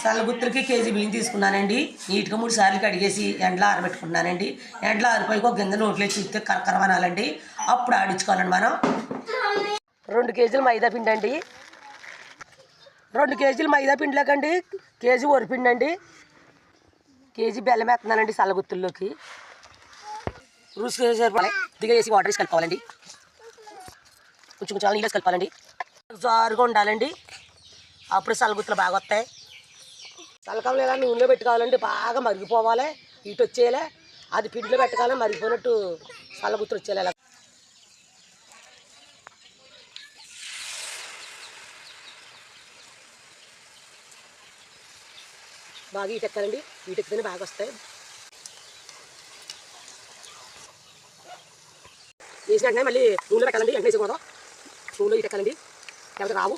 సల్లగుత్తులకి KG బియ్యం తీసుకున్నానండి. నీట్గా 3 సార్లు కడిగేసి ఎండలో ఆరబెట్టుకున్నానండి. ఎండలో ఆరిపోయి ఒక గింజ నోట్లో చూస్తే కరకరవనాలండి. అప్పుడు ఆడించుకోవాలండి మనం. 2 కేజీలు మైదా పిండి అండి. 2 కేజీలు మైదా పిండిలోకండి కేజీ వరిపిండి అండి. కేజీ బెల్లం వేస్తున్నానండి సల్లగుత్తుల్లోకి. రుచి సరిపోవాలి. దిగేసి వాటర్ వేసి కలుపుకోవాలండి. కొంచెం కొంచెం నీళ్ళు వేసి కలపాలండి. జారుగా ఉండాలండి. అప్పుడు సల్లగుత్తులు బాగా వస్తాయి. సల్లకంలో ఇలా నూనెలో పెట్టుకోవాలండి. బాగా మరిగిపోవాలి. ఇటు వచ్చేయాలి. అది పిండిలో పెట్టాలి. మరిగిపోయినట్టు సల్లగుత్తులు వచ్చేయాలి. ఇలా బాగా ఈటెక్కాలండి. ఈటెక్కితేనే బాగా వస్తాయి. వేసిన వెంటనే మళ్ళీ నూనెలో పెట్టాలండి. వెంటనే వేసుకోవడం నూనెలో ఈటెక్కాలండి. లేకపోతే రావు.